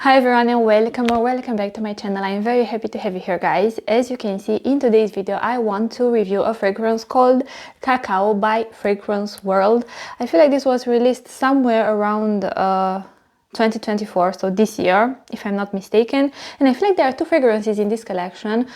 Hi everyone and welcome back to my channel. I'm very happy to have you here, guys. As you can see in today's video, I want to review a fragrance called Cacao by Fragrance World. I feel like this was released somewhere around 2024, so this year, if I'm not mistaken. And I feel like there are two fragrances in this collection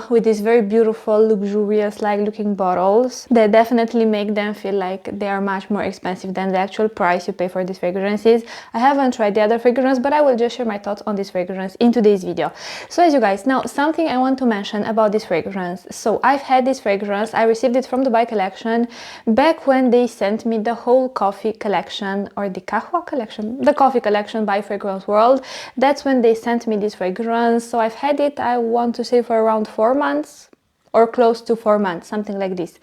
with these very beautiful, luxurious like looking bottles that definitely make them feel like they are much more expensive than the actual price you pay for these fragrances. I haven't tried the other fragrance, but I will just share my thoughts on this fragrance in today's video. So as you guys know, something I want to mention about this fragrance. So I've had this fragrance, I received it from the Dubai collection back when they sent me the whole coffee collection, or the Kahwa collection, the coffee collection by Fragrance World. That's when they sent me this fragrance. So I've had it, I want to say, for around 4 months or close to 4 months, something like this.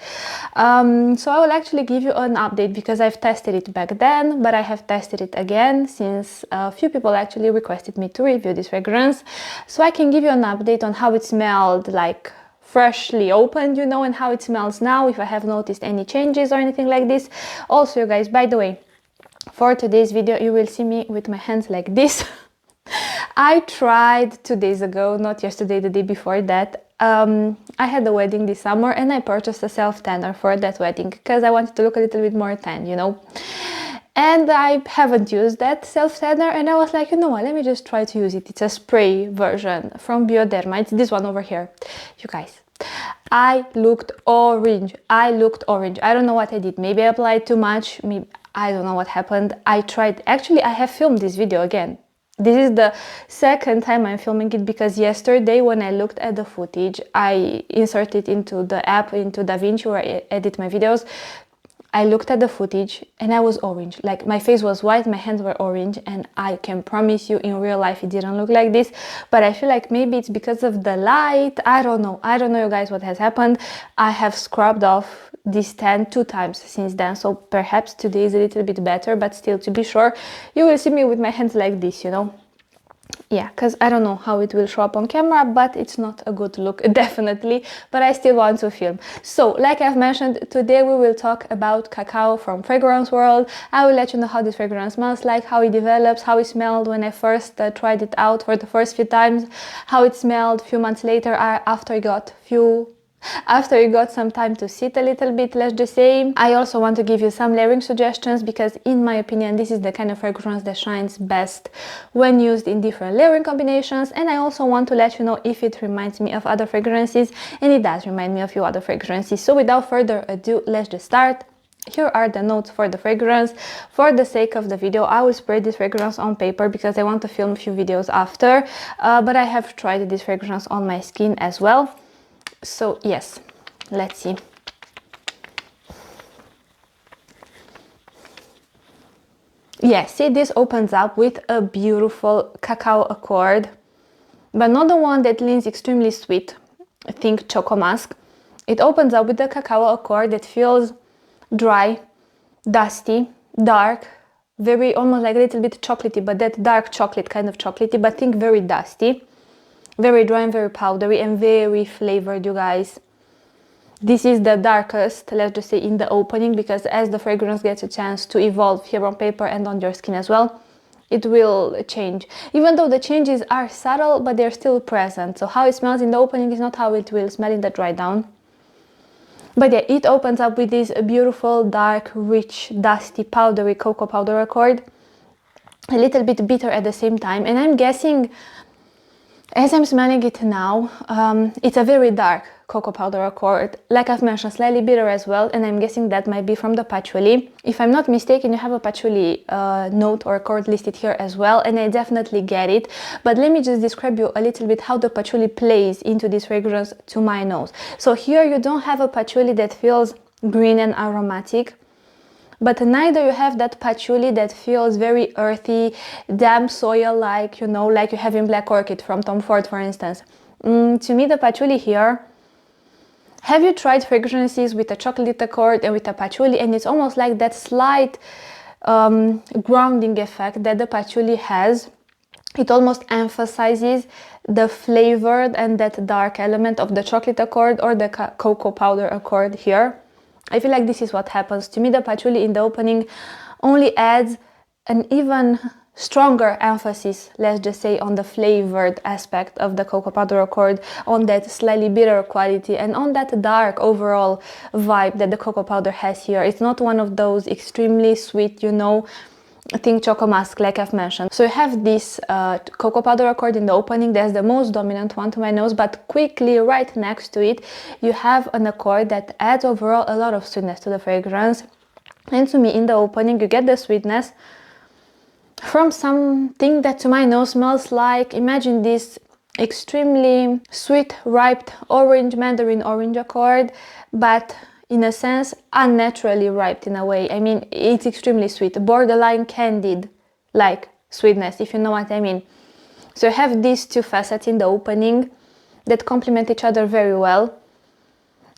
So I will actually give you an update because I've tested it back then, but I have tested it again since a few people actually requested me to review this fragrance. So I can give you an update on how it smelled like freshly opened, you know, and how it smells now, if I have noticed any changes or anything like this. Also, you guys, by the way, for today's video, you will see me with my hands like this. I tried 2 days ago, not yesterday, the day before that. I had a wedding this summer and I purchased a self-tanner for that wedding because I wanted to look a little bit more tan, you know. And I haven't used that self-tanner and I was like, you know what, let me just try to use it. It's a spray version from Bioderma. It's this one over here. You guys, I looked orange. I don't know what I did. Maybe I applied too much. Maybe I don't know what happened. I tried. Actually, I have filmed this video again. This is the second time I'm filming it because yesterday when I looked at the footage, I inserted into the app, into DaVinci where I edit my videos. I looked at the footage and I was orange. Like my face was white, my hands were orange, and I can promise you in real life it didn't look like this. But I feel like maybe it's because of the light. I don't know you guys what has happened. I have scrubbed off this tan 2 times since then, so perhaps today is a little bit better, but still, to be sure, you will see me with my hands like this, you know. Yeah, because I don't know how it will show up on camera, but it's not a good look, definitely, but I still want to film. So, like I've mentioned, today we will talk about Cacao from Fragrance World. I will let you know how this fragrance smells like, how it develops, how it smelled when I first tried it out for the first few times, how it smelled a few months later after it got some time to sit a little bit, let's just say. I also want to give you some layering suggestions because in my opinion this is the kind of fragrance that shines best when used in different layering combinations. And I also want to let you know if it reminds me of other fragrances, and it does remind me of a few other fragrances. So without further ado, let's just start. Here are the notes for the fragrance. For the sake of the video, I will spray this fragrance on paper because I want to film a few videos after, but I have tried this fragrance on my skin as well. So yes, let's see. Yeah, see, this opens up with a beautiful cacao accord, but not the one that leans extremely sweet. Think Choco Musk. It opens up with the cacao accord that feels dry, dusty, dark, very almost like a little bit chocolatey, but that dark chocolate kind of chocolatey, but think very dusty. Very dry and very powdery and very flavored, you guys. This is the darkest, let's just say, in the opening, because as the fragrance gets a chance to evolve here on paper and on your skin as well, it will change. Even though the changes are subtle, but they're still present. So how it smells in the opening is not how it will smell in the dry down. But yeah, it opens up with this beautiful, dark, rich, dusty, powdery cocoa powder accord. A little bit bitter at the same time. And I'm guessing, as I'm smelling it now, it's a very dark cocoa powder accord. Like I've mentioned, slightly bitter as well, and I'm guessing that might be from the patchouli. If I'm not mistaken, you have a patchouli note or accord listed here as well, and I definitely get it. But let me just describe you a little bit how the patchouli plays into this fragrance to my nose. So here you don't have a patchouli that feels green and aromatic, but neither you have that patchouli that feels very earthy, damp soil, like, you know, like you have in Black Orchid from Tom Ford, for instance. To me, the patchouli here, have you tried fragrances with a chocolate accord and with a patchouli, and it's almost like that slight grounding effect that the patchouli has. It almost emphasizes the flavored and that dark element of the chocolate accord or the cocoa powder accord here. I feel like this is what happens. To me, the patchouli in the opening only adds an even stronger emphasis, let's just say, on the flavored aspect of the cocoa powder accord, on that slightly bitter quality, and on that dark overall vibe that the cocoa powder has here. It's not one of those extremely sweet, you know, think Choco Musk, like I've mentioned. So you have this cocoa powder accord in the opening. That's the most dominant one to my nose, but quickly right next to it you have an accord that adds overall a lot of sweetness to the fragrance. And to me, in the opening, you get the sweetness from something that to my nose smells like, imagine this extremely sweet ripe orange, mandarin orange accord, but in a sense unnaturally ripe in a way. I mean, it's extremely sweet, borderline candied like sweetness, if you know what I mean. So you have these two facets in the opening that complement each other very well.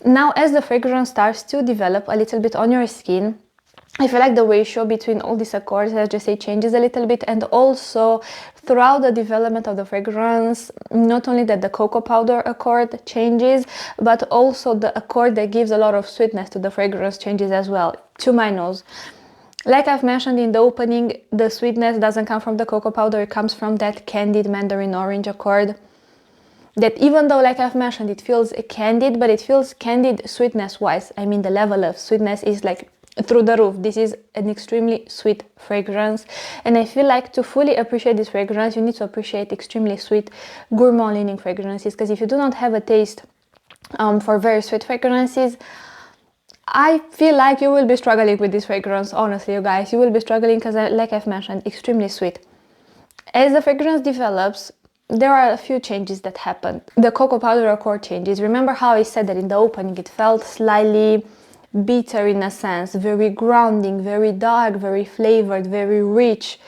Now, as the fragrance starts to develop a little bit on your skin, I feel like the ratio between all these accords, let's just say, changes a little bit. And also throughout the development of the fragrance, not only that the cocoa powder accord changes, but also the accord that gives a lot of sweetness to the fragrance changes as well, to my nose. Like I've mentioned in the opening, the sweetness doesn't come from the cocoa powder, it comes from that candied mandarin orange accord. That even though, like I've mentioned, it feels candied, but it feels candied sweetness wise. I mean, the level of sweetness is like through the roof. This is an extremely sweet fragrance, and I feel like to fully appreciate this fragrance you need to appreciate extremely sweet gourmand leaning fragrances, because if you do not have a taste for very sweet fragrances, I feel like you will be struggling with this fragrance. Honestly, you guys, you will be struggling because, like I've mentioned, extremely sweet. As the fragrance develops, there are a few changes that happen. The cocoa powder accord changes. Remember how I said that in the opening it felt slightly bitter in a sense, very grounding, very dark, very flavored, very rich,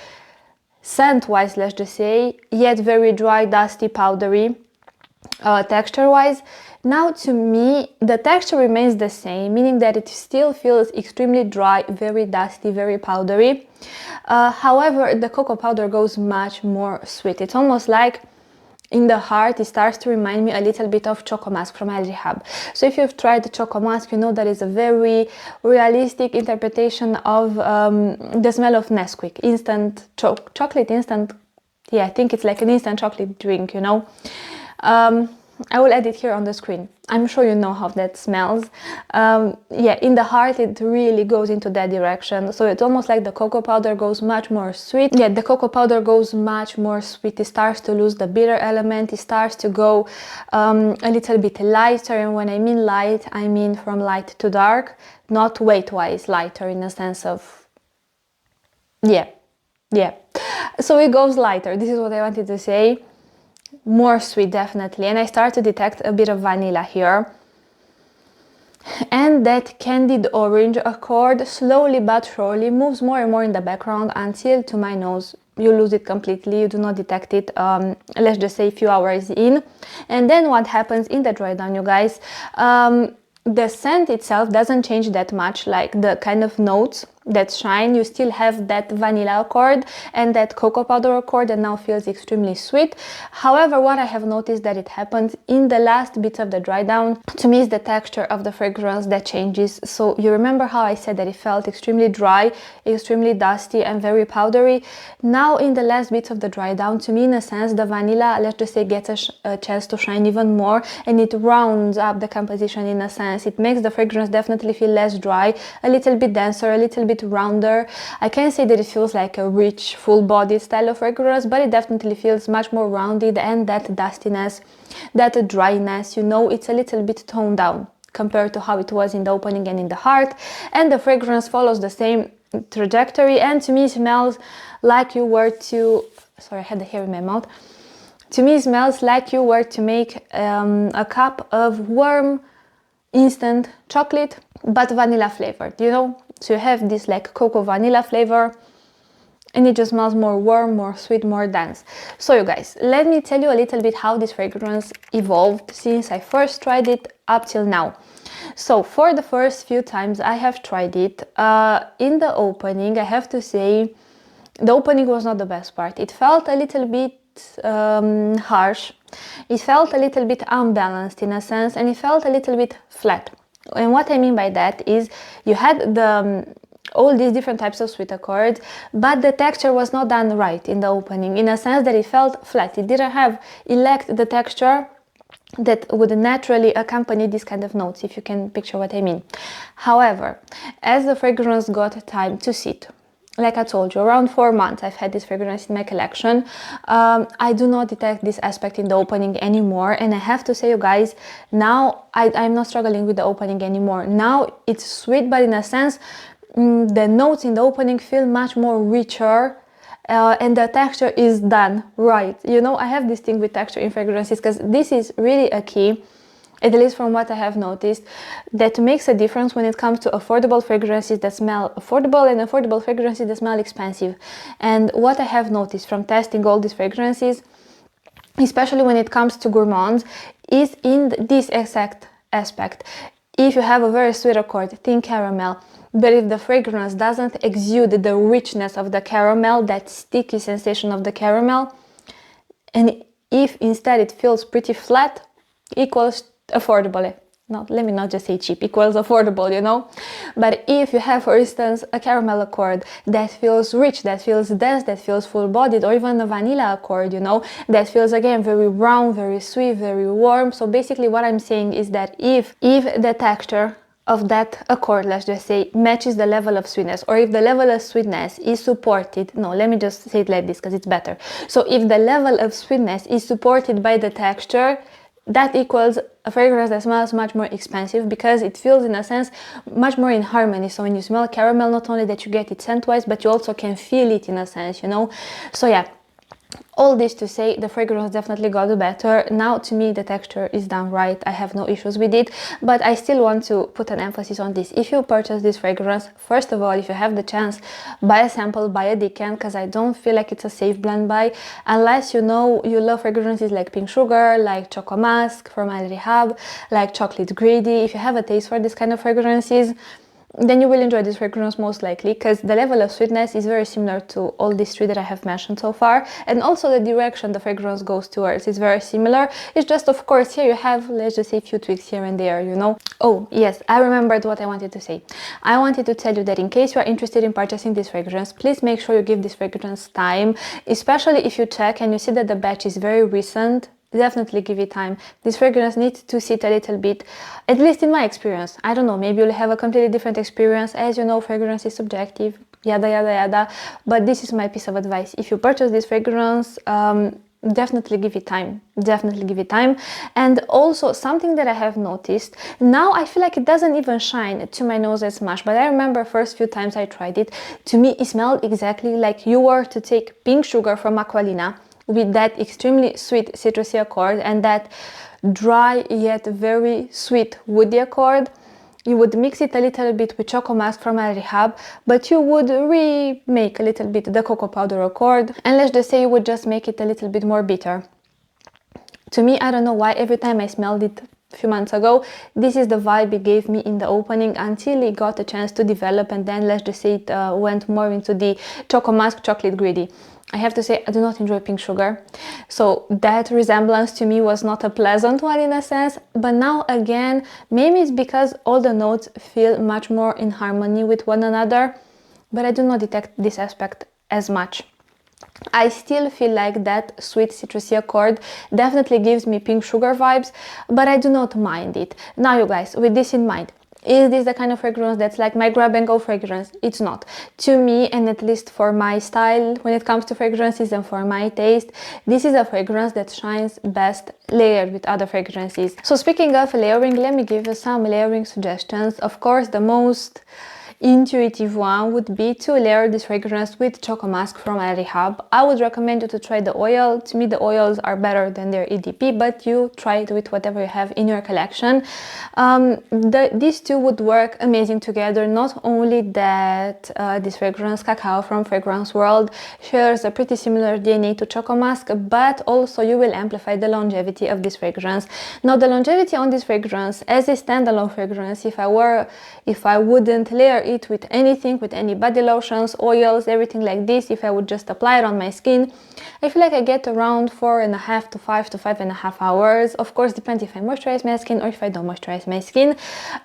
scent-wise, let's just say, yet very dry, dusty, powdery, texture-wise. Now, to me, the texture remains the same, meaning that it still feels extremely dry, very dusty, very powdery. However, the cocoa powder goes much more sweet. It's almost like in the heart, it starts to remind me a little bit of Choco Musk from El Rehab. So if you've tried the Choco Musk, you know that is a very realistic interpretation of the smell of Nesquik, instant chocolate, instant, yeah, I think it's like an instant chocolate drink, you know. I will add it here on the screen. I'm sure you know how that smells. Yeah, in the heart it really goes into that direction. So it's almost like the cocoa powder goes much more sweet. Yeah, the cocoa powder goes much more sweet. It starts to lose the bitter element. It starts to go a little bit lighter. And when I mean light, I mean from light to dark, not weight-wise lighter in the sense of, yeah. So it goes lighter. This is what I wanted to say. More sweet, definitely. And I start to detect a bit of vanilla here, and that candied orange accord slowly but surely moves more and more in the background until, to my nose, you lose it completely. You do not detect it, let's just say a few hours in. And then what happens in the dry down, you guys, the scent itself doesn't change that much, like the kind of notes that shine. You still have that vanilla accord and that cocoa powder accord that now feels extremely sweet. However, what I have noticed that it happens in the last bits of the dry down, to me, is the texture of the fragrance that changes. So you remember how I said that it felt extremely dry, extremely dusty and very powdery. Now in the last bits of the dry down, to me, in a sense, the vanilla, let's just say, gets a chance to shine even more, and it rounds up the composition in a sense. It makes the fragrance definitely feel less dry, a little bit denser, a little bit rounder. I can't say that it feels like a rich, full-bodied style of fragrance, but it definitely feels much more rounded, and that dustiness, that dryness, you know, it's a little bit toned down compared to how it was in the opening and in the heart. And the fragrance follows the same trajectory, and to me smells like you were to, sorry, I had the hair in my mouth. To me, it smells like you were to make a cup of warm instant chocolate, but vanilla flavored, you know. So you have this like cocoa vanilla flavor, and it just smells more warm, more sweet, more dense. So you guys, let me tell you a little bit how this fragrance evolved since I first tried it up till now. So for the first few times I have tried it, in the opening, I have to say, the opening was not the best part. It felt a little bit harsh. It felt a little bit unbalanced in a sense, and it felt a little bit flat. And what I mean by that is you had the all these different types of sweet accords, but the texture was not done right in the opening, in a sense that it felt flat. It didn't have, it lacked the texture that would naturally accompany this kind of notes, if you can picture what I mean. However, as the fragrance got time to sit, like I told you, around 4 months I've had this fragrance in my collection, I do not detect this aspect in the opening anymore, and I have to say, you guys, now I'm not struggling with the opening anymore. Now it's sweet, but in a sense, the notes in the opening feel much more richer, and the texture is done right. You know, I have this thing with texture in fragrances, because this is really a key, at least from what I have noticed, that makes a difference when it comes to affordable fragrances that smell affordable and affordable fragrances that smell expensive. And what I have noticed from testing all these fragrances, especially when it comes to gourmands, is in this exact aspect. If you have a very sweet accord, think caramel, but if the fragrance doesn't exude the richness of the caramel, that sticky sensation of the caramel, and if instead it feels pretty flat, equals affordable. No, let me not just say cheap, equals affordable, you know. But if you have, for instance, a caramel accord that feels rich, that feels dense, that feels full-bodied, or even a vanilla accord, you know, that feels again very round, very sweet, very warm. So basically what I'm saying is that if the texture of that accord, let's just say, matches the level of sweetness, or if the level of sweetness is supported, no, let me just say it like this because it's better. So if the level of sweetness is supported by the texture, that equals a fragrance that smells much more expensive, because it feels, in a sense, much more in harmony. So when you smell caramel, not only that you get it scent-wise, but you also can feel it, in a sense, you know. So yeah, all this to say, the fragrance definitely got better. Now, to me, the texture is done right. I have no issues with it, but I still want to put an emphasis on this. If you purchase this fragrance, first of all, if you have the chance, buy a sample, buy a decant, because I don't feel like it's a safe blend buy, unless you know you love fragrances like Pink Sugar, like Choco Mask from Al Rehab, like Chocolate Greedy. If you have a taste for this kind of fragrances, then you will enjoy this fragrance most likely, because the level of sweetness is very similar to all these three that I have mentioned so far, and also the direction the fragrance goes towards is very similar. It's just, of course, here you have, let's just say, a few tweaks here and there, you know. Oh yes, I remembered what I wanted to say. I wanted to tell you that in case you are interested in purchasing this fragrance, please make sure you give this fragrance time, especially if you check and you see that the batch is very recent. Definitely give it time. This fragrance needs to sit a little bit, at least in my experience. I don't know, maybe you'll have a completely different experience. As you know, fragrance is subjective, yada yada yada, but this is my piece of advice. If you purchase this fragrance, definitely give it time. Definitely give it time. And also, something that I have noticed, now I feel like it doesn't even shine to my nose as much, but I remember first few times I tried it, to me it smelled exactly like you were to take Pink Sugar from Aqualina with that extremely sweet citrusy accord and that dry yet very sweet woody accord. You would mix it a little bit with Choco Mask from Al Rehab, but you would remake a little bit the cocoa powder accord, and let's just say you would just make it a little bit more bitter. To me, I don't know why, every time I smelled it a few months ago, this is the vibe it gave me in the opening, until it got a chance to develop, and then let's just say it went more into the Choco Mask Chocolate Greedy. I have to say, I do not enjoy Pink Sugar, so that resemblance to me was not a pleasant one in a sense. But now again, maybe it's because all the notes feel much more in harmony with one another, but I do not detect this aspect as much. I still feel like that sweet citrusy accord definitely gives me Pink Sugar vibes, but I do not mind it. Now you guys, with this in mind, is this the kind of fragrance that's like my grab and go fragrance? It's not. To me, and at least for my style when it comes to fragrances and for my taste, this is a fragrance that shines best layered with other fragrances. So speaking of layering, let me give you some layering suggestions. Of course, the most intuitive one would be to layer this fragrance with Choco Mask from Al Rehab. I would recommend you to try the oil. To me, the oils are better than their EDP, but you try it with whatever you have in your collection. These two would work amazing together. Not only that this fragrance, Cacao from Fragrance World, shares a pretty similar DNA to Choco Mask, but also you will amplify the longevity of this fragrance. Now, the longevity on this fragrance as a standalone fragrance, if I wouldn't layer it with anything, with any body lotions, oils, everything like this. If I would just apply it on my skin, I feel like I get around 4.5 to 5.5 hours. Of course, depends if I moisturize my skin or if I don't moisturize my skin.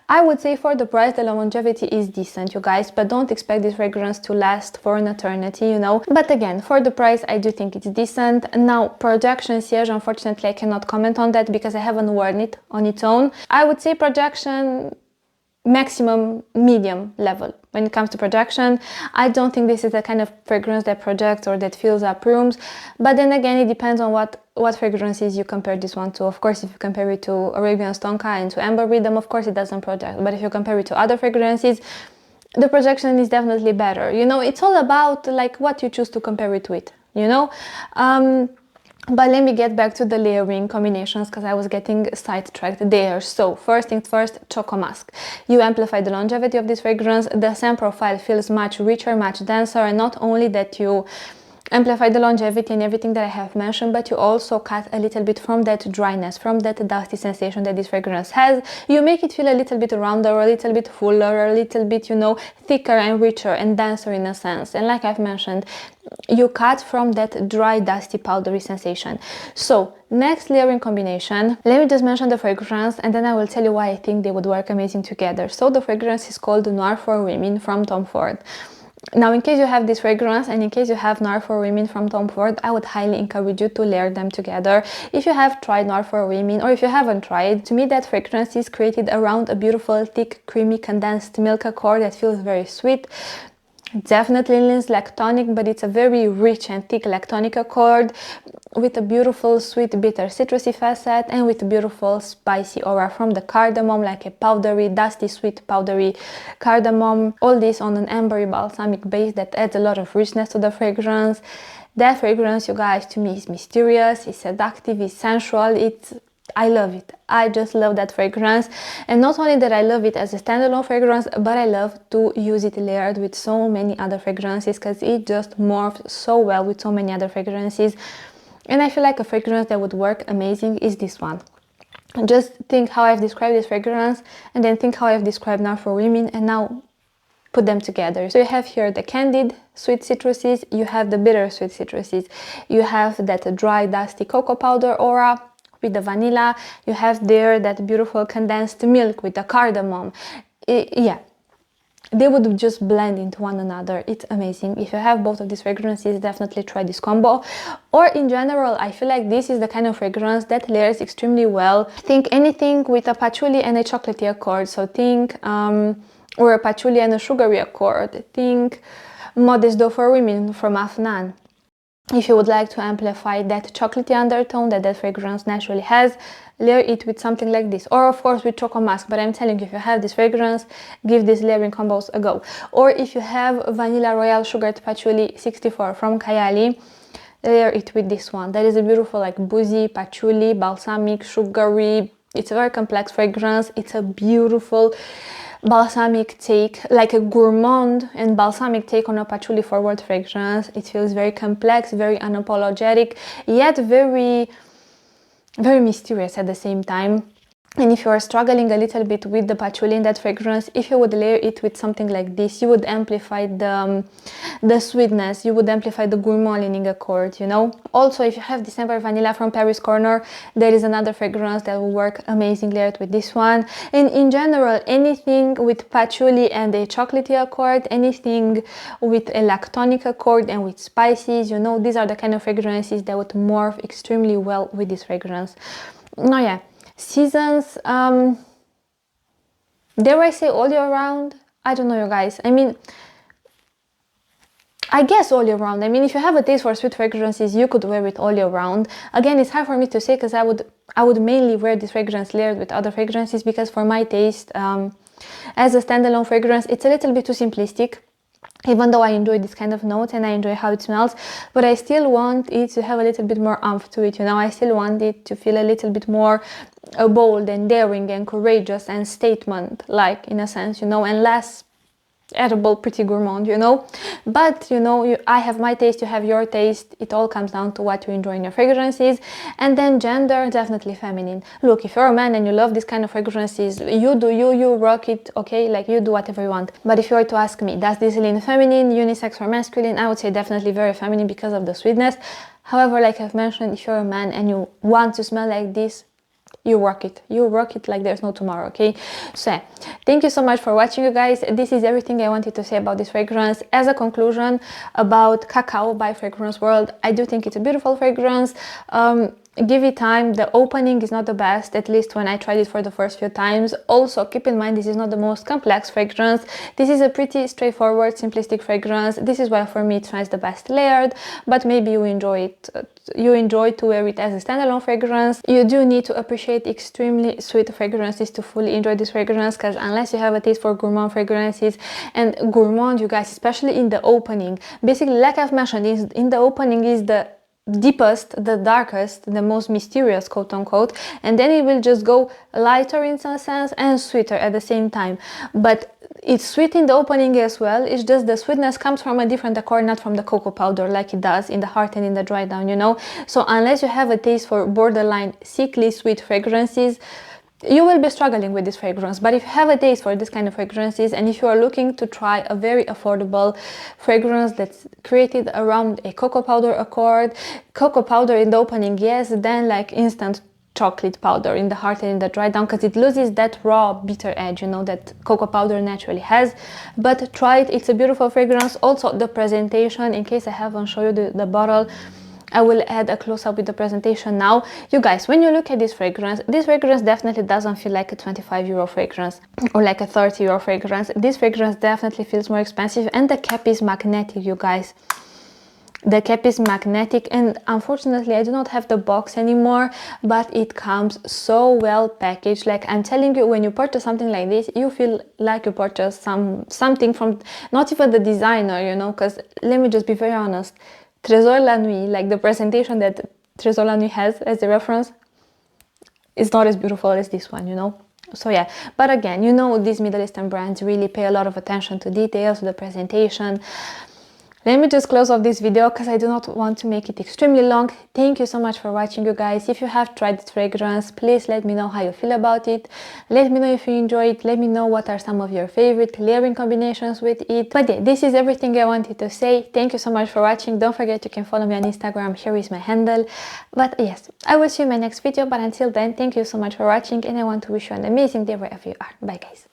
I would say for the price, the longevity is decent, you guys, but don't expect this fragrance to last for an eternity, you know. But again, for the price, I do think it's decent. Now, projection siège, unfortunately, I cannot comment on that because I haven't worn it on its own. I would say projection maximum medium level when it comes to projection. I don't think this is the kind of fragrance that projects or that fills up rooms, but then again, it depends on what fragrances you compare this one to. Of course, if you compare it to Arabian Stonka and to Amber Rhythm, of course it doesn't project, but if you compare it to other fragrances, the projection is definitely better. You know, it's all about like what you choose to compare it with, you know. But let me get back to the layering combinations because I was getting sidetracked there. So first things first, Choco Mask. You amplify the longevity of this fragrance. The scent profile feels much richer, much denser, and not only that you amplify the longevity and everything that I have mentioned, but you also cut a little bit from that dryness, from that dusty sensation that this fragrance has. You make it feel a little bit rounder, a little bit fuller, a little bit, you know, thicker and richer and denser in a sense. And like I've mentioned, you cut from that dry, dusty, powdery sensation. So next layering combination, let me just mention the fragrance and then I will tell you why I think they would work amazing together. So the fragrance is called Noir for Women from Tom Ford. Now, in case you have this fragrance and in case you have Noir for Women from Tom Ford, I would highly encourage you to layer them together. If you have tried Noir for Women or if you haven't tried, to me that fragrance is created around a beautiful, thick, creamy, condensed milk accord that feels very sweet. Definitely leans lactonic, but it's a very rich and thick lactonic accord with a beautiful sweet bitter citrusy facet and with a beautiful spicy aura from the cardamom, like a powdery, dusty, sweet powdery cardamom. All this on an ambery balsamic base that adds a lot of richness to the fragrance. That fragrance, you guys, to me is mysterious, it's seductive, it's sensual, I love it. I just love that fragrance. And not only that I love it as a standalone fragrance, but I love to use it layered with so many other fragrances because it just morphs so well with so many other fragrances. And I feel like a fragrance that would work amazing is this one. Just think how I've described this fragrance and then think how I've described Now for Women and now put them together. So you have here the candied sweet citruses, you have the bitter sweet citruses, you have that dry dusty cocoa powder aura with the vanilla, you have there that beautiful condensed milk with the cardamom. Yeah, they would just blend into one another. It's amazing. If you have both of these fragrances, definitely try this combo. Or in general, I feel like this is the kind of fragrance that layers extremely well. Think anything with a patchouli and a chocolatey accord. So think or a patchouli and a sugary accord. Think Modest Dough for Women from Afnan. If you would like to amplify that chocolatey undertone that fragrance naturally has, layer it with something like this. Or of course with Choco Mask, but I'm telling you, if you have this fragrance, give these layering combos a go. Or if you have Vanilla Royal Sugared Patchouli 64 from Kayali, layer it with this one. That is a beautiful like boozy, patchouli, balsamic, sugary. It's a very complex fragrance. It's a beautiful balsamic take, like a gourmand and balsamic take on a patchouli forward fragrance. It feels very complex, very unapologetic, yet very mysterious at the same time. And if you are struggling a little bit with the patchouli in that fragrance, if you would layer it with something like this, you would amplify the sweetness, you would amplify the gourmand leaning accord, you know. Also, if you have December Vanilla from Paris Corner, there is another fragrance that will work amazing layered with this one. And in general, anything with patchouli and a chocolatey accord, anything with a lactonic accord and with spices, you know, these are the kind of fragrances that would morph extremely well with this fragrance. Now, yeah. Seasons, dare I say all year round? I don't know, you guys. I mean, I guess all year round. I mean, if you have a taste for sweet fragrances, you could wear it all year round. Again, it's hard for me to say because I would mainly wear this fragrance layered with other fragrances because for my taste, as a standalone fragrance, it's a little bit too simplistic. Even though I enjoy this kind of notes and I enjoy how it smells, but I still want it to have a little bit more oomph to it, you know. I still want it to feel a little bit more bold and daring and courageous and statement-like in a sense, you know, and less edible, pretty gourmand, you know. But you know, I have my taste, you have your taste. It all comes down to what you enjoy in your fragrances. And then gender, definitely feminine. Look, if you're a man and you love this kind of fragrances, you do you rock it, okay? Like, you do whatever you want. But if you were to ask me, does this lean feminine, unisex, or masculine, I would say definitely very feminine because of the sweetness. However, like I've mentioned, if you're a man and you want to smell like this, you rock it like there's no tomorrow, okay? So yeah, thank you so much for watching, you guys. This is everything I wanted to say about this fragrance. As a conclusion about Cacao by Fragrance World, I do think it's a beautiful fragrance. Give it time. The opening is not the best, at least when I tried it for the first few times. Also, keep in mind, this is not the most complex fragrance. This is a pretty straightforward, simplistic fragrance. This is why for me it tries the best layered, but maybe you enjoy it. You enjoy to wear it as a standalone fragrance. You do need to appreciate extremely sweet fragrances to fully enjoy this fragrance, because unless you have a taste for gourmand fragrances, and gourmand, you guys, especially in the opening, basically, like I've mentioned, in the opening is the deepest, the darkest, the most mysterious, quote unquote, and then it will just go lighter in some sense and sweeter at the same time. But it's sweet in the opening as well. It's just the sweetness comes from a different accord, not from the cocoa powder like it does in the heart and in the dry down, you know. So unless you have a taste for borderline sickly sweet fragrances, you will be struggling with this fragrance. But if you have a taste for this kind of fragrances, and if you are looking to try a very affordable fragrance that's created around a cocoa powder accord, cocoa powder in the opening, yes, then like instant chocolate powder in the heart and in the dry down, because it loses that raw bitter edge, you know, that cocoa powder naturally has. But try it, it's a beautiful fragrance. Also the presentation, in case I haven't shown you the bottle, I will add a close-up with the presentation now. You guys, when you look at this fragrance definitely doesn't feel like a 25 euro fragrance or like a 30 euro fragrance. This fragrance definitely feels more expensive, and the cap is magnetic, you guys. The cap is magnetic, and unfortunately I do not have the box anymore, but it comes so well packaged. Like, I'm telling you, when you purchase something like this, you feel like you purchased something from not even the designer, you know, because let me just be very honest, Trésor la Nuit, like the presentation that Trésor la Nuit has as a reference, is not as beautiful as this one, you know. So yeah, but again, you know, these Middle Eastern brands really pay a lot of attention to details, to the presentation. Let me just close off this video because I do not want to make it extremely long. Thank you so much for watching, you guys. If you have tried this fragrance, please let me know how you feel about it. Let me know if you enjoy it. Let me know what are some of your favorite layering combinations with it. But yeah, this is everything I wanted to say. Thank you so much for watching. Don't forget you can follow me on Instagram. Here is my handle. But yes, I will see you in my next video. But until then, thank you so much for watching, and I want to wish you an amazing day wherever you are. Bye, guys.